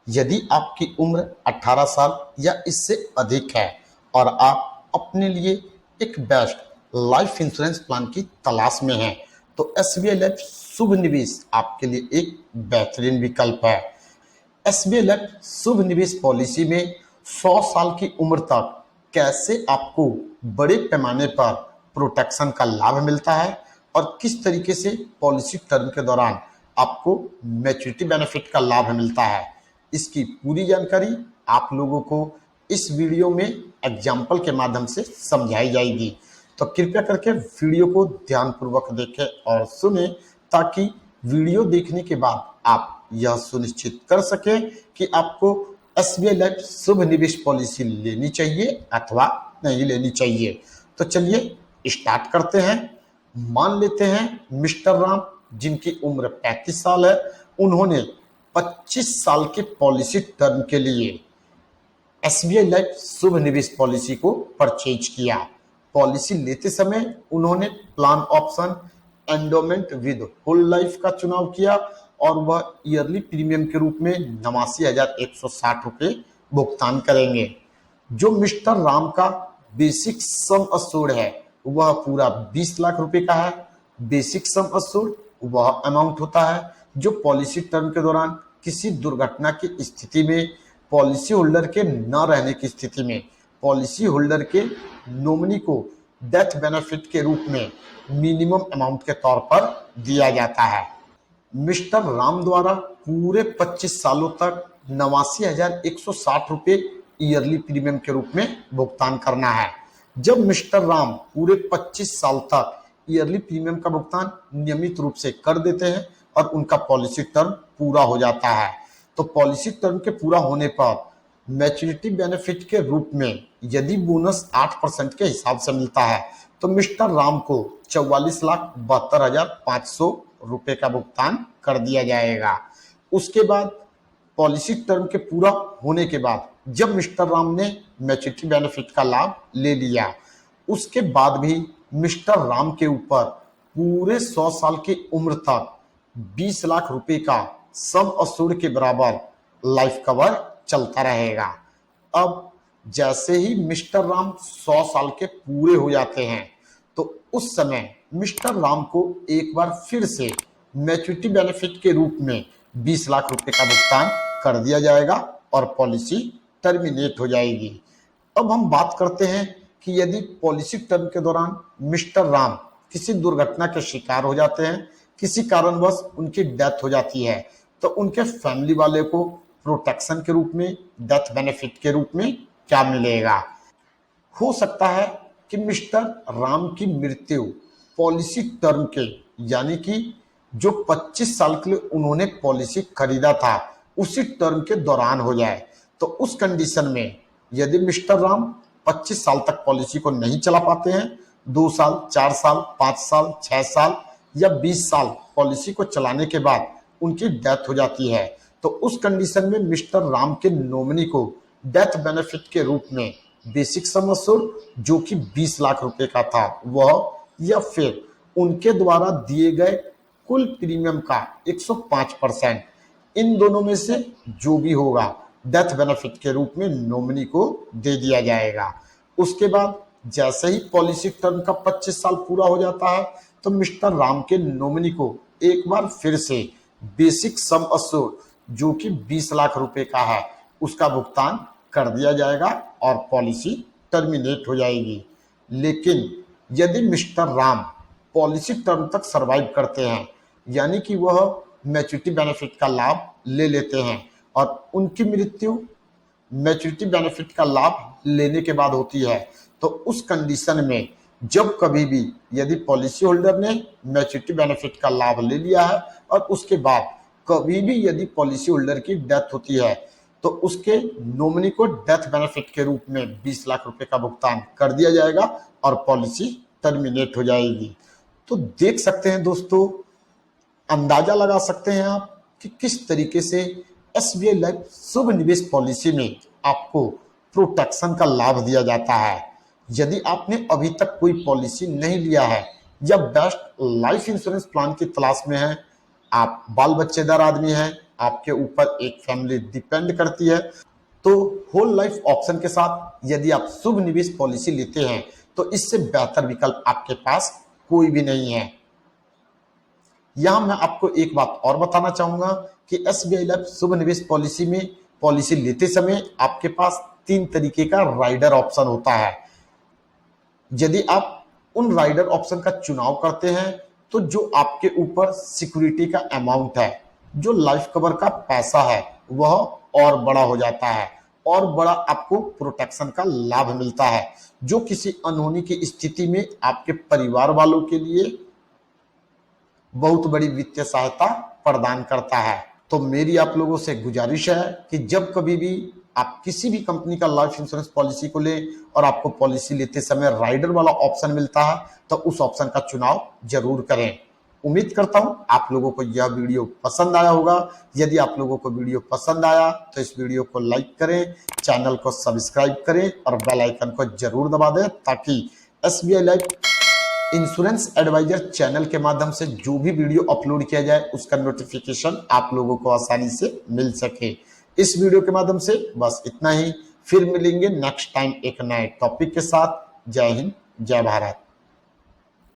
यदि आपकी उम्र 18 साल या इससे अधिक है और आप अपने लिए एक बेस्ट लाइफ इंश्योरेंस प्लान की तलाश में हैं, तो एसबीआई लाइफ शुभ निवेश आपके लिए एक बेहतरीन विकल्प है। एसबीआई लाइफ शुभ निवेश पॉलिसी में 100 साल की उम्र तक कैसे आपको बड़े पैमाने पर प्रोटेक्शन का लाभ मिलता है और किस तरीके से पॉलिसी टर्म के दौरान आपको मैच्योरिटी बेनिफिट का लाभ मिलता है, इसकी पूरी जानकारी आप लोगों को इस वीडियो में एग्जाम्पल के माध्यम से समझाई जाएगी। तो कृपया करके वीडियो को ध्यानपूर्वक देखें और सुने, ताकि वीडियो देखने के बाद आप यह सुनिश्चित कर सकें कि आपको एसबीआई लाइफ शुभ निवेश पॉलिसी लेनी चाहिए अथवा नहीं लेनी चाहिए। तो चलिए स्टार्ट करते हैं। मान लेते हैं मिस्टर राम, जिनकी उम्र 35 साल है, उन्होंने 25 साल के पॉलिसी टर्म के लिए एसबीआई लाइफ शुभ निवेश पॉलिसी को परचेज किया। पॉलिसी लेते समय उन्होंने plan option endowment with whole life का चुनाव किया और वह ईयरली प्रीमियम के रूप में 89,160 रुपये भुगतान करेंगे। जो मिस्टर राम का बेसिक सम अश्योर्ड है वह पूरा 20 लाख रुपए का है। बेसिक सम अश्योर्ड वह अमाउंट होता है जो पॉलिसी टर्म के दौरान किसी दुर्घटना की स्थिति में, पॉलिसी होल्डर के न रहने की स्थिति में, पॉलिसी होल्डर के नॉमिनी को डेथ बेनिफिट के रूप में मिनिमम अमाउंट के तौर पर दिया जाता है। मिस्टर राम द्वारा पूरे 25 सालों तक 89,160 रुपये ईयरली प्रीमियम के रूप में भुगतान करना है। जब मिस्टर राम पूरे 25 साल तक ईयरली प्रीमियम का भुगतान नियमित रूप से कर देते हैं और उनका पॉलिसी टर्म पूरा हो जाता है, तो पॉलिसी टर्म के पूरा होने पर मैच्योरिटी बेनिफिट के रूप में यदि बोनस 8% के हिसाब से मिलता है तो मिस्टर राम को 44,72,500 रुपए का भुगतान कर दिया जाएगा। उसके बाद पॉलिसी टर्म के पूरा होने के बाद जब मिस्टर राम ने मैच्योरिटी बेनिफिट का लाभ ले लिया, उसके बाद भी मिस्टर राम के ऊपर पूरे 100 साल की उम्र तक 20 लाख रुपए का सम अश्योर्ड के बराबर लाइफ कवर चलता रहेगा। अब जैसे ही मिस्टर राम 100 साल के पूरे हो जाते हैं तो उस समय मिस्टर राम को एक बार फिर से मैच्योरिटी बेनिफिट के रूप में 20 लाख रुपए का भुगतान कर दिया जाएगा और पॉलिसी टर्मिनेट हो जाएगी। अब हम बात करते हैं कि यदि पॉलिसी टर्म के दौरान मिस्टर राम किसी दुर्घटना के शिकार हो जाते हैं, किसी कारणवश उनकी डेथ हो जाती है, तो उनके फैमिली वाले को प्रोटेक्शन के रूप में, डेथ बेनिफिट के रूप में क्या मिलेगा। हो सकता है कि मिस्टर राम की मृत्यु पॉलिसी टर्म के, यानी कि जो 25 साल के लिए उन्होंने पॉलिसी खरीदा था उसी टर्म के दौरान हो जाए, तो उस कंडीशन में यदि मिस्टर राम 25 साल तक पॉलिसी को नहीं चला पाते हैं, 2 साल, 4 साल, 5 साल, 6 साल या 20 साल पॉलिसी को चलाने के बाद उनकी डेथ हो जाती है, तो उस कंडीशन में मिस्टर राम के नॉमिनी को डेथ बेनिफिट के रूप में बेसिक सम अश्योर्ड जो कि 20 लाख रुपए का था वह, या फिर उनके द्वारा दिए गए कुल प्रीमियम का 105%, इन दोनों में से जो भी होगा डेथ बेनिफिट के रूप में नॉमिनी को दे दिया जाएगा। उसके बाद जैसे ही पॉलिसी टर्म का 25 साल पूरा हो जाता है तो मिस्टर राम के नॉमिनी को एक बार फिर से बेसिक सम अश्योर्ड जो कि 20 लाख रुपए का है उसका भुगतान कर दिया जाएगा और पॉलिसी टर्मिनेट हो जाएगी। लेकिन यदि मिस्टर राम पॉलिसी टर्म तक सरवाइव करते हैं, यानी कि वह मैच्योरिटी बेनिफिट का लाभ ले लेते हैं और उनकी मृत्यु मैच्योरिटी बेनिफिट का लाभ लेने के बाद होती है, तो उस कंडीशन में जब कभी भी यदि पॉलिसी होल्डर ने मैच्योरिटी बेनिफिट का लाभ ले लिया है और उसके बाद कभी भी यदि पॉलिसी होल्डर की डेथ होती है तो उसके नॉमिनी को डेथ बेनिफिट के रूप में 20 लाख रुपए का भुगतान कर दिया जाएगा और पॉलिसी टर्मिनेट हो जाएगी। तो देख सकते हैं दोस्तों, अंदाजा लगा सकते हैं आप कि किस तरीके से एसबीआई लाइफ शुभ निवेश पॉलिसी में आपको प्रोटेक्शन का लाभ दिया जाता है। यदि आपने अभी तक कोई पॉलिसी नहीं लिया है या बेस्ट लाइफ इंश्योरेंस प्लान की तलाश में है, आप बाल बच्चेदार आदमी हैं आपके ऊपर एक फैमिली डिपेंड करती है। तो होल लाइफ ऑप्शन के साथ यदि आप शुभ निवेश पॉलिसी लेते हैं तो इससे बेहतर विकल्प आपके पास कोई भी नहीं है। यहां मैं आपको एक बात और बताना चाहूंगा कि एसबीआई लाइफ शुभ निवेश पॉलिसी में पॉलिसी लेते समय आपके पास 3 तरीके का राइडर ऑप्शन होता है। यदि आप उन राइडर ऑप्शन का चुनाव करते हैं तो जो आपके ऊपर सिक्योरिटी का अमाउंट है, जो लाइफ कवर का पैसा है, वह और बड़ा हो जाता है और बड़ा आपको प्रोटेक्शन का लाभ मिलता है, जो किसी अनहोनी की स्थिति में आपके परिवार वालों के लिए बहुत बड़ी वित्तीय सहायता प्रदान करता है। तो मेरी आप लोगों से गुजारिश है कि जब कभी भी आप किसी भी कंपनी का लाइफ इंश्योरेंस पॉलिसी को लें और आपको पॉलिसी लेते समय राइडर वाला ऑप्शन मिलता है तो उस ऑप्शन का चुनाव जरूर करें। उम्मीद करता हूं आप लोगों को यह वीडियो पसंद आया होगा। यदि आप लोगों को वीडियो पसंद आया तो इस वीडियो को लाइक करें, चैनल को सब्सक्राइब करें और बेल आइकन को जरूर दबा दें ताकि SBI life insurance advisor channel के माध्यम से जो भी वीडियो अपलोड किया जाए उसका नोटिफिकेशन आप लोगों को आसानी से मिल सके। इस वीडियो के माध्यम से बस इतना ही। फिर मिलेंगे नेक्स्ट टाइम एक नए टॉपिक के साथ। जय हिंद, जय भारत।